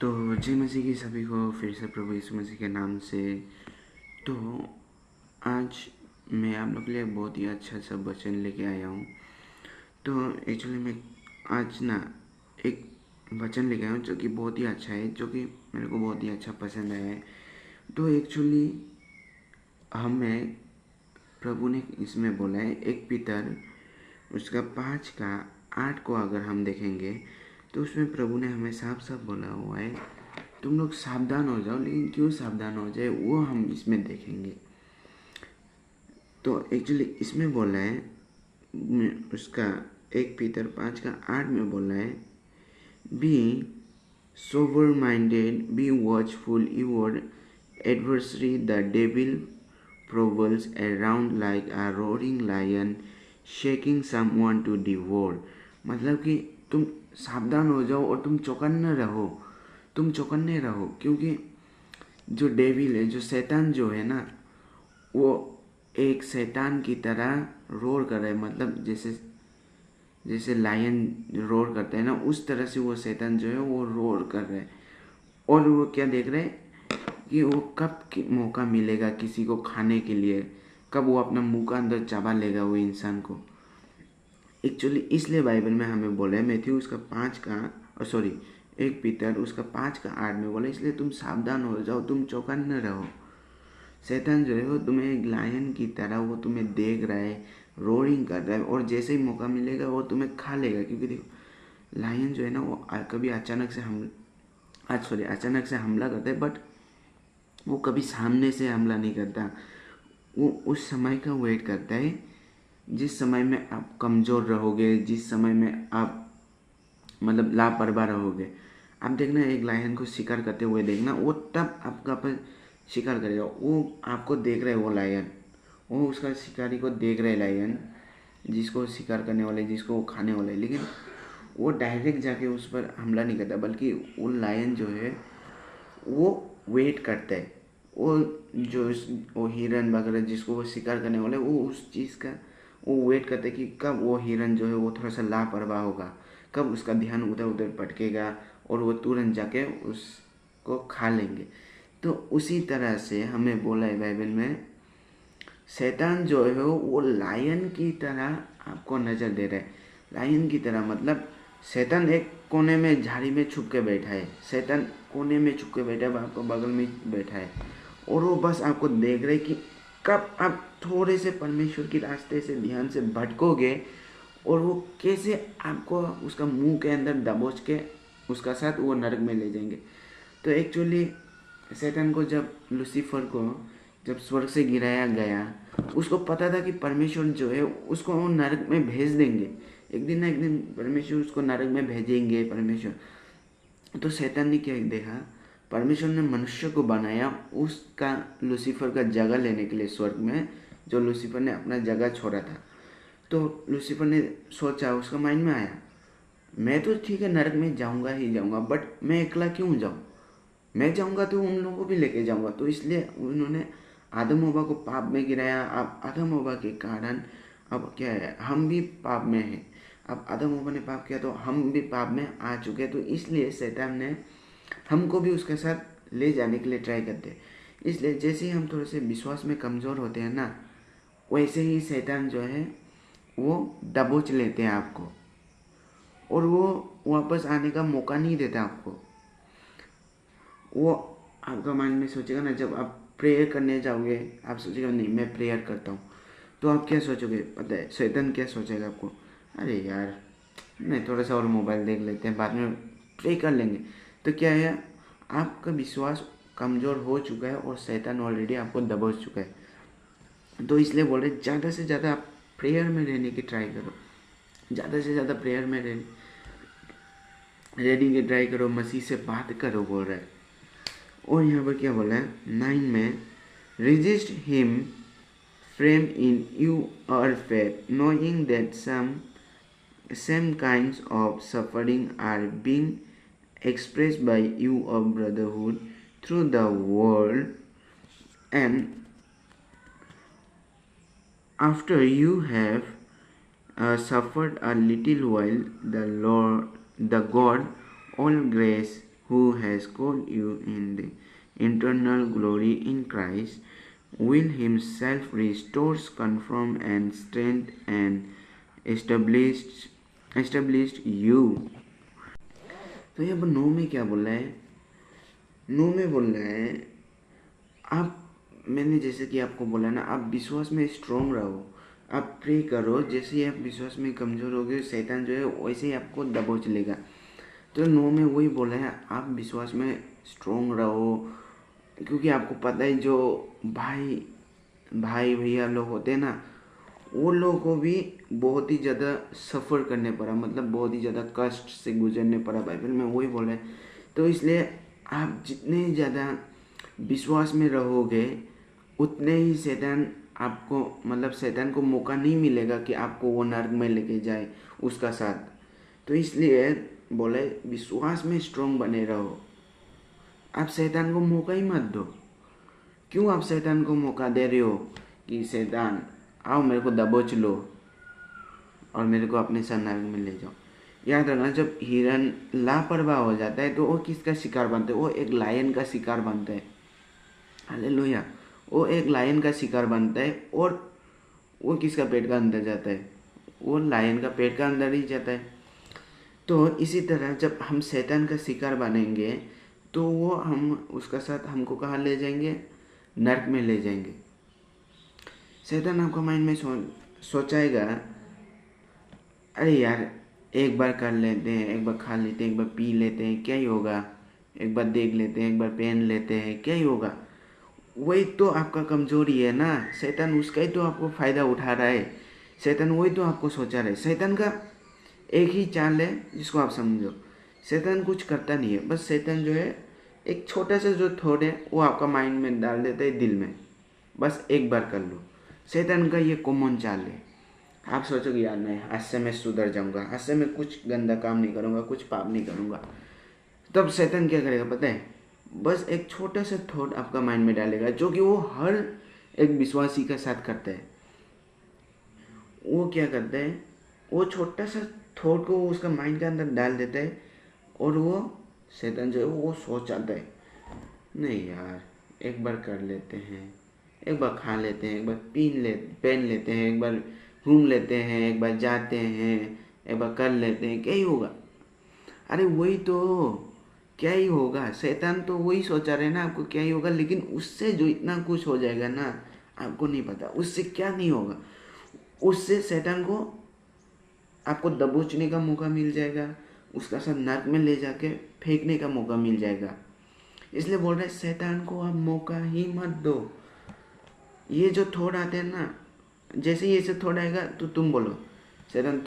तो जय मसीह की सभी को फिर से प्रभु यीशु मसीह के नाम से। तो आज मैं आप लोग के लिए बहुत ही अच्छा सा वचन लेके आया हूँ। तो एक्चुअली मैं आज ना एक वचन लेके आया हूँ जो कि बहुत ही अच्छा है, जो कि मेरे को बहुत ही अच्छा पसंद आया है। तो एक्चुअली हमें प्रभु ने इसमें बोला है, एक पीतर उसका 5:8 को अगर हम देखेंगे तो उसमें प्रभु ने हमें साफ साफ बोला हुआ है, तुम लोग सावधान हो जाओ। लेकिन क्यों सावधान हो जाए वो हम इसमें देखेंगे। तो एक्चुअली इसमें बोला है, उसका 1 पीतर 5:8 में बोला है, be sober minded, be watchful, your adversary the devil prowls around like a roaring lion shaking someone to devour। मतलब कि तुम सावधान हो जाओ और तुम चौकन्ने रहो, क्योंकि जो डेविल है, जो शैतान जो है ना, वो एक शैतान की तरह रोर कर रहा है। मतलब जैसे लायन रोर करते हैं ना, उस तरह से वो शैतान जो है वो रोर कर रहा है। और वो क्या देख रहे हैं कि वो कब मौका मिलेगा किसी को खाने के लिए, कब वो अपना मुंह का अंदर चबा लेगा वो इंसान को। एक्चुअली इसलिए बाइबल में हमें बोला है, मैथ्यू उसका 1 पीतर उसका 5:8 में बोला, इसलिए तुम सावधान हो जाओ, तुम चौकन्ने रहो। शैतान जो है वो तुम्हें एक लायन की तरह वो तुम्हें देख रहा है, रोरिंग कर रहा है, और जैसे ही मौका मिलेगा वो तुम्हें खा लेगा। क्योंकि देखो, लायन जो है ना वो कभी अचानक से हमला करता है, बट वो कभी सामने से हमला नहीं करता। वो उस समय का वेट करता है जिस समय में आप कमज़ोर रहोगे, जिस समय में आप मतलब लापरवाह रहोगे। आप देखना, एक लायन को शिकार करते हुए देखना, वो तब आपका पर शिकार करेगा। वो आपको देख रहे, वो लायन, वो उसका शिकारी को देख रहे लायन, जिसको शिकार करने वाले, जिसको वो खाने वाले। लेकिन वो डायरेक्ट जाके उस पर हमला नहीं करता, बल्कि वो लायन जो है वो वेट करता है। वो हिरन वगैरह जिसको वो शिकार करने वाले, वो उस चीज़ का वो वेट करता है कि कब वो हिरन जो है वो थोड़ा सा लापरवाह होगा, कब उसका ध्यान उधर उधर भटकेगा और वो तुरंत जाके उसको खा लेंगे। तो उसी तरह से हमें बोला है बाइबल में, शैतान जो है वो लायन की तरह आपको नज़र दे रहा है। लायन की तरह मतलब शैतान एक कोने में झाड़ी में छुप के बैठा है। शैतान कोने में छुप के बैठा है, आपको बगल में बैठा है, और वो बस आपको देख रहे कि कब आप थोड़े से परमेश्वर के रास्ते से ध्यान से भटकोगे, और वो कैसे आपको उसका मुंह के अंदर दबोच के उसका साथ वो नरक में ले जाएंगे। तो एक्चुअली शैतान को जब लूसीफर को जब स्वर्ग से गिराया गया, उसको पता था कि परमेश्वर जो है उसको वो नरक में भेज देंगे। एक दिन ना एक दिन परमेश्वर उसको नरक में भेजेंगे परमेश्वर। तो शैतान ने क्या देखा, परमेश्वर ने मनुष्य को बनाया उसका लूसीफर का जगह लेने के लिए स्वर्ग में, जो लूसीफर ने अपना जगह छोड़ा था। तो लूसीफर ने सोचा, उसका माइंड में आया, मैं तो ठीक है नरक में जाऊंगा ही जाऊंगा, बट मैं अकेला क्यों जाऊं, मैं जाऊंगा तो उन लोगों को भी लेके जाऊंगा। तो इसलिए उन्होंने आदम हव्वा को पाप में गिराया। अब आदम हव्वा के कारण अब क्या है, हम भी पाप में हैं। अब आदम हव्वा ने पाप किया तो हम भी पाप में आ चुके हैं। तो इसलिए शैतान ने हमको भी उसके साथ ले जाने के लिए ट्राई करते हैं। इसलिए जैसे ही हम थोड़े से विश्वास में कमज़ोर होते हैं ना, वैसे ही शैतान जो है वो दबोच लेते हैं आपको, और वो वापस आने का मौका नहीं देता आपको। वो आपका माइंड में सोचेगा ना, जब आप प्रेयर करने जाओगे, आप सोचेगा नहीं मैं प्रेयर करता हूँ, तो आप क्या सोचोगे पता है, शैतान क्या सोचेगा आपको, अरे यार नहीं थोड़ा सा और मोबाइल देख लेते हैं, बाद में प्रे कर लेंगे। तो क्या है, आपका विश्वास कमज़ोर हो चुका है और शैतान ऑलरेडी आपको दबोच चुका है। तो इसलिए बोल रहे ज़्यादा से ज़्यादा आप प्रेयर में रहने की ट्राई करो, ज़्यादा से ज़्यादा प्रेयर में रहने की ट्राई करो, मसीह से बात करो बोल रहा है। और यहाँ पर क्या बोला है 9 में, resist him frame in you are faith, knowing that same kinds of suffering are being expressed by you of brotherhood through the world, and after you have suffered a little while, the God all grace, who has called you in the eternal glory in Christ, will himself restore, confirm, and strengthen and established you. तो ये अब 9 में क्या बोल रहा है? 9 में बोल रहा है आप, मैंने जैसे कि आपको बोला ना, आप विश्वास में स्ट्रोंग रहो, आप प्रे करो। जैसे ही आप विश्वास में कमज़ोर होगे, शैतान जो है वैसे ही आपको दबोच लेगा। तो 9 में वही बोला है, आप विश्वास में स्ट्रोंग रहो, क्योंकि आपको पता है जो भाई भैया लोग होते हैं ना, वो लोगों को भी बहुत ही ज़्यादा सफ़र करने पड़ा, मतलब बहुत ही ज़्यादा कष्ट से गुजरने पड़ा, बाइबल में वही बोला है। तो इसलिए आप जितने ज़्यादा विश्वास में रहोगे उतने ही शैतान आपको, मतलब शैतान को मौका नहीं मिलेगा कि आपको वो नर्क में लेके जाए उसका साथ। तो इसलिए बोले विश्वास में स्ट्रोंग बने रहो, आप शैतान को मौका ही मत दो। क्यों आप शैतान को मौका दे रहे हो कि शैतान आओ मेरे को दबोच लो और मेरे को अपने साथ नरक में ले जाओ? याद रखना, जब हिरन लापरवाह हो जाता है तो वो किसका शिकार बनता है? वो एक लायन का शिकार बनता है। हालेलुया। वो एक लायन का शिकार बनता है, और वो किसका पेट का अंदर जाता है? वो लायन का पेट का अंदर ही जाता है। तो इसी तरह जब हम शैतान का शिकार बनेंगे तो वो हम उसका साथ हमको कहाँ ले जाएंगे? नरक में ले जाएंगे। शैतान आपका माइंड में सोचाएगा, अरे यार एक बार कर लेते हैं, एक बार खा लेते हैं, एक बार पी लेते हैं, क्या ही होगा, एक बार देख लेते हैं, एक बार पहन लेते हैं, क्या ही होगा। वही तो आपका कमजोरी है ना, शैतान उसका ही तो आपको फ़ायदा उठा रहा है। शैतान वही तो आपको सोचा रहा है। शैतान का एक ही चाल है जिसको आप समझो, शैतान कुछ करता नहीं है, बस शैतान जो है एक छोटा सा जो थॉट है वो आपका माइंड में डाल देता है, दिल में, बस एक बार कर लो। शैतान का ये कॉमन चाल है। आप सोचोगे यार नहीं, आज से मैं सुधर जाऊंगा, आज से मैं कुछ गंदा काम नहीं करूंगा, कुछ पाप नहीं करूंगा। तब शैतान क्या करेगा पता है? बस एक छोटा सा थॉट आपका माइंड में डालेगा, जो कि वो हर एक विश्वासी के साथ करता है। वो क्या करता है, वो छोटा सा थॉट को उसका माइंड के अंदर डाल देता है, और वो शैतान जो है वो सोच आता है, नहीं यार एक बार कर लेते हैं, एक बार खा लेते हैं, एक बार पहन लेते हैं, एक बार घूम लेते हैं, एक बार जाते हैं, एक बार कर लेते हैं, क्या ही होगा। अरे वही तो, क्या ही होगा। शैतान तो वही सोचा रहे ना आपको क्या ही होगा, लेकिन उससे जो इतना कुछ हो जाएगा ना, आपको नहीं पता उससे क्या नहीं होगा। उससे शैतान को आपको दबोचने का मौका मिल जाएगा, उसका साथ नरक में ले जाके फेंकने का मौका मिल जाएगा। इसलिए बोल रहे शैतान को आप मौका ही मत दो। ये जो थॉट आते हैं ना, जैसे ही ये सब थॉट आएगा तो तुम बोलो, शैतान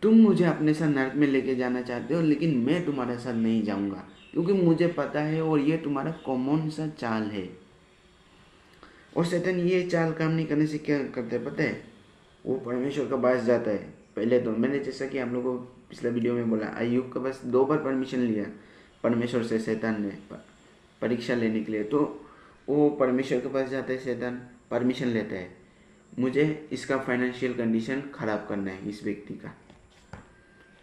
तुम मुझे अपने साथ नरक में लेके जाना चाहते हो, लेकिन मैं तुम्हारे साथ नहीं जाऊंगा, क्योंकि मुझे पता है, और ये तुम्हारा कॉमन सा चाल है। और शैतान ये चाल काम नहीं करने से क्या करता है पता है? वो परमेश्वर का पास जाता है। पहले तो मैंने जैसा कि आप लोगों को पिछले वीडियो में बोला, अय्यूब का बस 2 बार परमिशन लिया परमेश्वर से शैतान ने परीक्षा लेने के लिए। तो वो परमेश्वर के पास जाता है, शैतान परमिशन लेता है, मुझे इसका फाइनेंशियल कंडीशन ख़राब करना है इस व्यक्ति का,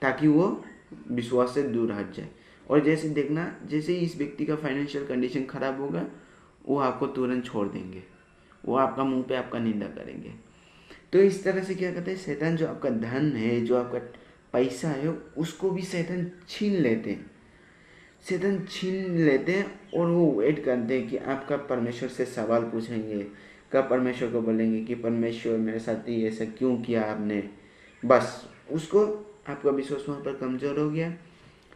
ताकि वो विश्वास से दूर हट जाए। और जैसे देखना, जैसे ही इस व्यक्ति का फाइनेंशियल कंडीशन ख़राब होगा, वो आपको तुरंत छोड़ देंगे, वो आपका मुंह पे आपका निंदा करेंगे। तो इस तरह से क्या करते हैं, शैतान जो आपका धन है, जो आपका पैसा है, उसको भी शैतान छीन लेते हैं। शैतान छीन लेते हैं और वो वेट करते हैं कि आपका परमेश्वर से सवाल पूछेंगे, कब परमेश्वर को बोलेंगे कि परमेश्वर मेरे साथ ही ऐसा क्यों किया आपने। बस उसको आपका विश्वास वहाँ पर कमज़ोर हो गया,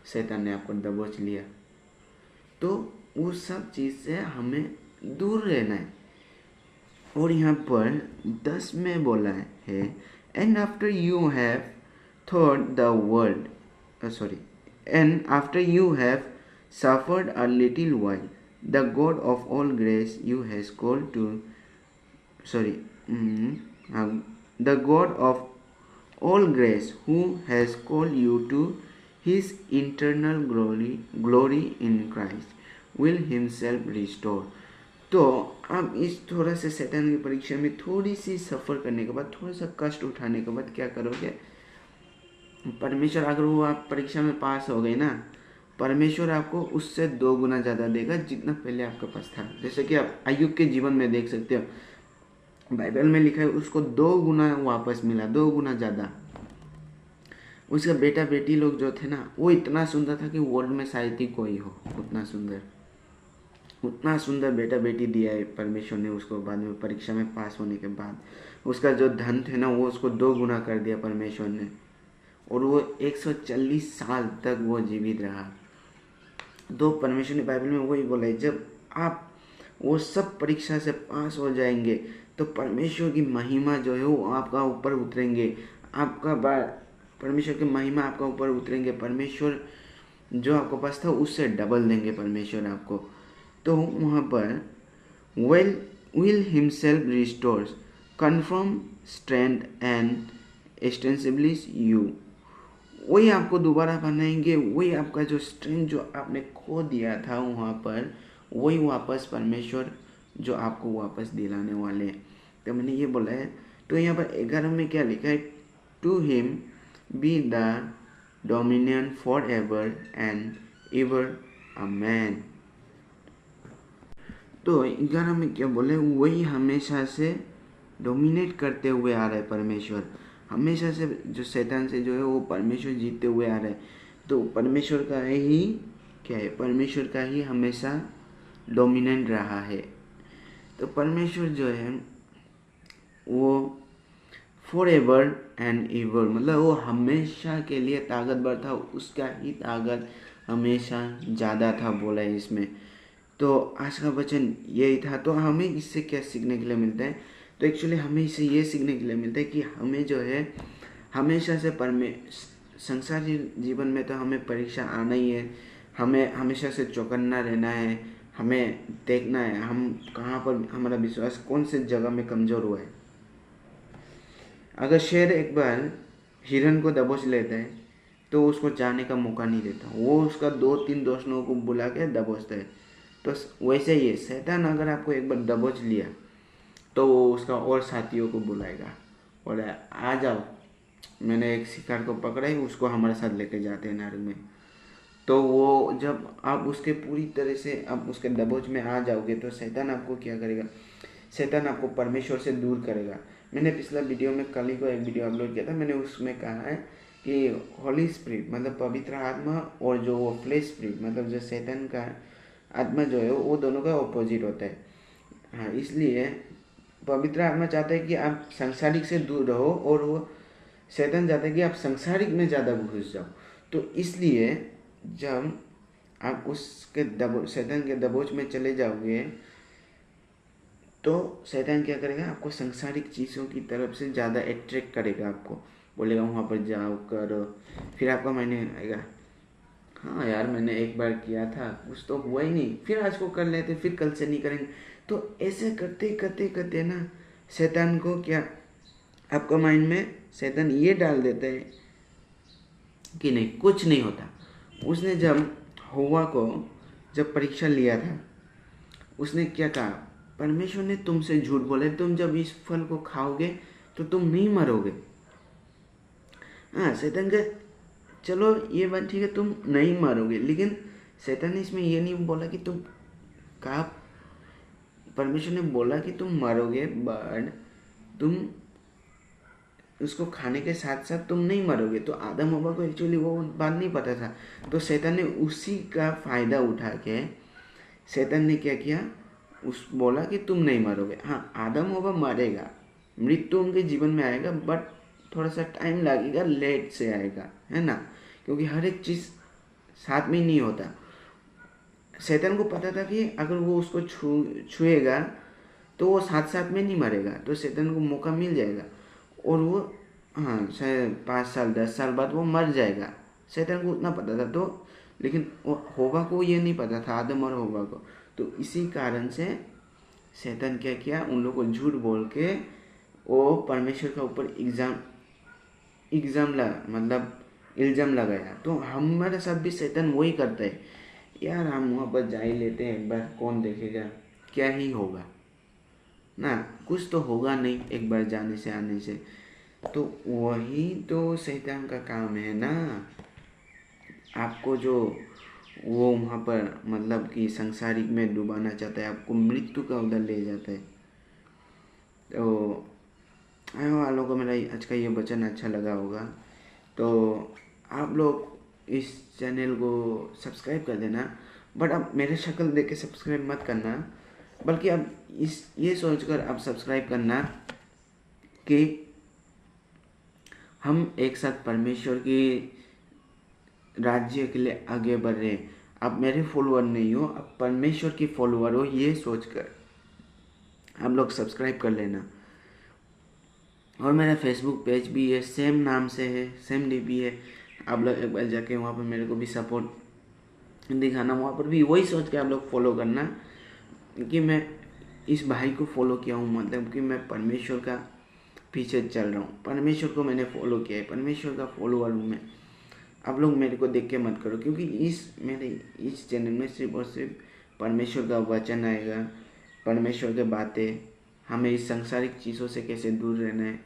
शैतान ने आपको दबोच लिया। तो वो सब चीज़ से हमें दूर रहना है। और यहाँ पर 10 में बोला है, and after you have thought the world, and after you have suffered a little while, the God of all grace you has called to, the God of all grace who has called you to his eternal glory in Christ will himself restore. तो आप इस थोड़ा सा शैतान की परीक्षा में थोड़ी सी सफ़र करने के बाद, थोड़ा सा कष्ट उठाने के बाद क्या करोगे, परमेश्वर, अगर वो आप परीक्षा में पास हो गए ना, परमेश्वर आपको उससे 2 गुना ज़्यादा देगा जितना पहले आपके पास था। जैसे कि आप अय्यूब के जीवन में देख सकते हो, बाइबल में लिखा है उसको 2 गुना वापस मिला, 2 गुना ज़्यादा। उसका बेटा बेटी लोग जो थे ना, वो इतना सुंदर था कि वर्ल्ड में शायद ही कोई हो उतना सुंदर बेटा बेटी दिया है परमेश्वर ने उसको। बाद में परीक्षा में पास होने के बाद उसका जो धन थे ना, वो उसको 2 गुना कर दिया परमेश्वर ने, और वो 140 साल तक वो जीवित रहा। तो परमेश्वर ने बाइबल में वही बोला है, जब आप वो सब परीक्षा से पास हो जाएंगे तो परमेश्वर की महिमा जो है वो आपका ऊपर उतरेंगे, परमेश्वर की महिमा आपका ऊपर उतरेंगे। परमेश्वर जो आपके पास था उससे डबल देंगे परमेश्वर आपको। तो वहाँ पर will himself restores confirm strength and establish you. वही आपको दोबारा बनाएंगे, वही आपका जो स्ट्रेंथ जो आपने खो दिया था वहाँ पर, वही वापस परमेश्वर जो आपको वापस दिलाने वाले हैं। तो मैंने ये बोला है। तो यहाँ पर 11 में क्या लिखा है, to him be the dominion for ever and ever amen. तो 11 में क्या बोले, वही हमेशा से डोमिनेट करते हुए आ रहा है परमेश्वर, हमेशा से जो शैतान से जो है वो परमेश्वर जीतते हुए आ रहा है। तो परमेश्वर का ही क्या है, परमेश्वर का ही हमेशा डोमिनेंट रहा है। तो परमेश्वर जो है वो फॉर एवर एंड एवर, मतलब वो हमेशा के लिए ताकतवर था, उसका ही ताकत हमेशा ज़्यादा था बोला है इसमें। तो आज का वचन यही था। तो हमें इससे क्या सीखने के लिए मिलता है, तो एक्चुअली हमें इससे ये सीखने के लिए मिलता है कि हमें जो है हमेशा से संसारी जीवन में तो हमें परीक्षा आना ही है, हमें हमेशा से चौकन्ना रहना है, हमें देखना है हम कहाँ पर हमारा विश्वास कौन से जगह में कमज़ोर हुआ है। अगर शेर एक बार हिरन को दबोच लेता है तो उसको जाने का मौका नहीं देता, वो उसका 2-3 दोस्तों को बुला के दबोचता है। तो वैसे ही शैतान अगर आपको एक बार दबोच लिया तो वो उसका और साथियों को बुलाएगा और आ जाओ, मैंने एक शिकार को पकड़ा है, उसको हमारे साथ लेके जाते हैं नरक में। तो वो जब आप उसके पूरी तरह से आप उसके दबोच में आ जाओगे तो शैतान आपको क्या करेगा, शैतान आपको परमेश्वर से दूर करेगा। मैंने पिछला वीडियो में कल ही को एक वीडियो अपलोड किया था, मैंने उसमें कहा है कि होली स्पिरिट मतलब पवित्र आत्मा और जो वो फ्लेश स्पिरिट मतलब जो शैतान का आत्मा जो है वो दोनों का ऑपोजिट होता है। हाँ, इसलिए पवित्र आत्मा चाहता है कि आप संसारिक से दूर रहो और वो शैतान चाहता है कि आप संसारिक में ज़्यादा घुस जाओ। तो इसलिए जब आप उसके शैतान के दबोच में चले जाओगे तो शैतान क्या करेगा, आपको संसारिक चीज़ों की तरफ से ज़्यादा अट्रैक्ट करेगा, आपको बोलेगा वहाँ पर जाओ करो। फिर आपका मायने आएगा, हाँ यार मैंने एक बार किया था कुछ तो हुआ ही नहीं, फिर आज को कर लेते, फिर कल से नहीं करेंगे। तो ऐसे करते करते करते ना शैतान को क्या, आपका माइंड में शैतान ये डाल देता है कि नहीं कुछ नहीं होता। उसने जब हव्वा को जब परीक्षा लिया था, उसने क्या कहा, परमेश्वर ने तुमसे झूठ बोला, तुम जब इस फल को खाओगे तो तुम नहीं मरोगे। हाँ, शैतान का चलो ये बात ठीक है तुम नहीं मरोगे, लेकिन शैतान ने इसमें ये नहीं बोला कि तुम कहा, परमेश्वर ने बोला कि तुम मरोगे बट तुम उसको खाने के साथ साथ तुम नहीं मरोगे। तो आदम हव्वा को एक्चुअली वो बात नहीं पता था, तो शैतान ने उसी का फ़ायदा उठा के शैतान ने क्या किया, उस बोला कि तुम नहीं मरोगे। हाँ, आदम हव्वा मरेगा, मृत्यु उनके जीवन में आएगा बट थोड़ा सा टाइम लगेगा, लेट से आएगा, है ना, क्योंकि हर एक चीज़ साथ में ही नहीं होता। शैतान को पता था कि अगर वो उसको छुएगा तो वो साथ साथ में नहीं मरेगा, तो शैतान को मौका मिल जाएगा और वो हाँ शायद 5 साल 10 साल बाद वो मर जाएगा। शैतान को उतना पता था, तो लेकिन वो हव्वा को ये नहीं पता था, आदम और हव्वा को। तो इसी कारण से शैतान क्या किया, उन लोगों को झूठ बोल के वो परमेश्वर के ऊपर इल्ज़ाम लगाया। तो हमारे साथ भी शैतान वही करता है, यार हम वहाँ पर जा ही लेते हैं एक बार, कौन देखेगा, क्या ही होगा ना, कुछ तो होगा नहीं एक बार जाने से आने से। तो वही तो शैतान का काम है ना, आपको जो वो वहाँ पर मतलब कि संसारिक में डुबाना चाहता है, आपको मृत्यु का उधर ले जाता है। तो आने वालों को मेरा आज का ये वचन अच्छा लगा होगा, तो आप लोग इस चैनल को सब्सक्राइब कर देना। बट अब मेरे शक्ल देख के सब्सक्राइब मत करना, बल्कि अब ये सोचकर आप सब्सक्राइब करना कि हम एक साथ परमेश्वर की राज्य के लिए आगे बढ़ रहे हैं। आप मेरे फॉलोअर नहीं हो, आप परमेश्वर की फॉलोअर हो, ये सोचकर आप लोग सब्सक्राइब कर लेना। और मेरा फेसबुक पेज भी है, सेम नाम से है, सेम डीपी है। आप लोग एक बार जाके वहाँ पर मेरे को भी सपोर्ट दिखाना, वहाँ पर भी वही सोच के आप लोग फॉलो करना कि मैं इस भाई को फॉलो किया हूँ, मतलब कि मैं परमेश्वर का पीछे चल रहा हूँ, परमेश्वर को मैंने फॉलो किया है, परमेश्वर का फॉलोअर हूँ मैं। आप लोग मेरे को देख के मत करो, क्योंकि मेरे इस चैनल में सिर्फ और सिर्फ परमेश्वर का वचन आएगा, परमेश्वर की बातें, हमें इस सांसारिक चीज़ों से कैसे दूर रहना है,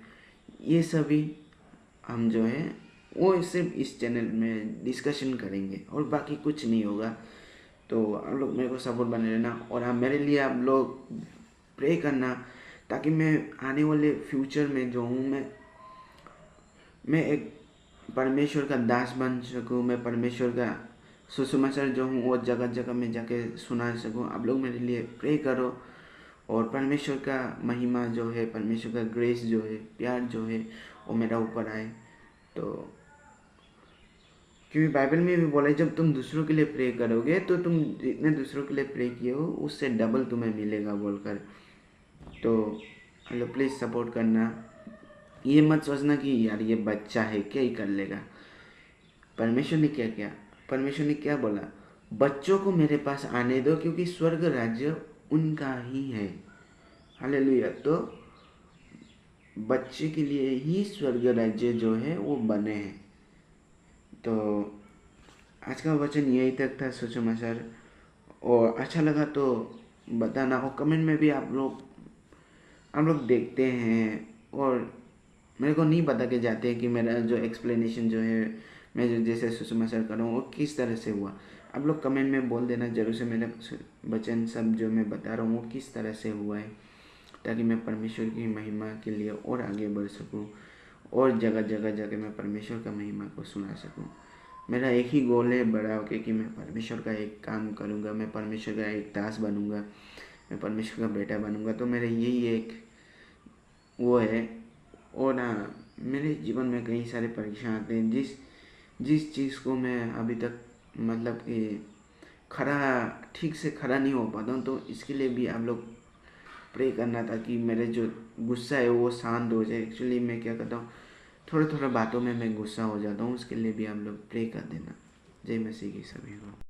ये सभी हम जो है वो सिर्फ इस चैनल में डिस्कशन करेंगे और बाकी कुछ नहीं होगा। तो आप लोग मेरे को सपोर्ट बने रहना, और आप मेरे लिए आप लोग प्रे करना, ताकि मैं आने वाले फ्यूचर में जो हूँ मैं एक परमेश्वर का दास बन सकूँ, मैं परमेश्वर का सुसमाचार जो हूँ वो जगह जगह में जाके सुना सकूँ। आप लोग मेरे लिए प्रे करो, और परमेश्वर का महिमा जो है, परमेश्वर का ग्रेस जो है, प्यार जो है, वो मेरा ऊपर आए। तो क्योंकि बाइबल में भी बोला है, जब तुम दूसरों के लिए प्रे करोगे तो तुम जितने दूसरों के लिए प्रे किए हो उससे डबल तुम्हें मिलेगा बोलकर। तो हेलो, प्लीज़ सपोर्ट करना। ये मत सोचना कि यार ये बच्चा है क्या ही कर लेगा। परमेश्वर ने क्या किया, परमेश्वर ने क्या बोला, बच्चों को मेरे पास आने दो क्योंकि स्वर्ग राज्य उनका ही है। हालेलुया। तो बच्चे के लिए ही स्वर्ग राज्य जो है वो बने हैं। तो आज का वचन यही तक था सुसमाचार, और अच्छा लगा तो बताना, और कमेंट में भी आप लोग देखते हैं और मेरे को नहीं बता के जाते हैं कि मेरा जो एक्सप्लेनेशन जो है, मैं जो जैसे सुसमाचार कर रहा हूँ वो किस तरह से हुआ। आप लोग कमेंट में बोल देना जरूर से, मेरा वचन सब जो मैं बता रहा हूँ वो किस तरह से हुआ है, ताकि मैं परमेश्वर की महिमा के लिए और आगे बढ़ सकूँ, और जगह जगह जाके मैं परमेश्वर का महिमा को सुना सकूँ। मेरा एक ही गोल है बड़ा होके कि मैं परमेश्वर का एक काम करूँगा, मैं परमेश्वर का एक दास बनूँगा, मैं परमेश्वर का बेटा बनूँगा। तो मेरा यही एक वो है। और मेरे जीवन में कई सारे परीक्षा आते हैं, जिस चीज़ को मैं अभी तक मतलब कि ठीक से खड़ा नहीं हो पाता हूँ, तो इसके लिए भी आप लोग प्रे करना, ताकि मेरे जो गुस्सा है वो शांत हो जाए। एक्चुअली मैं क्या करता हूँ, थोड़ा थोड़ा बातों में मैं गुस्सा हो जाता हूँ, उसके लिए भी आप लोग प्रे कर देना। जय मसीह की सभी को।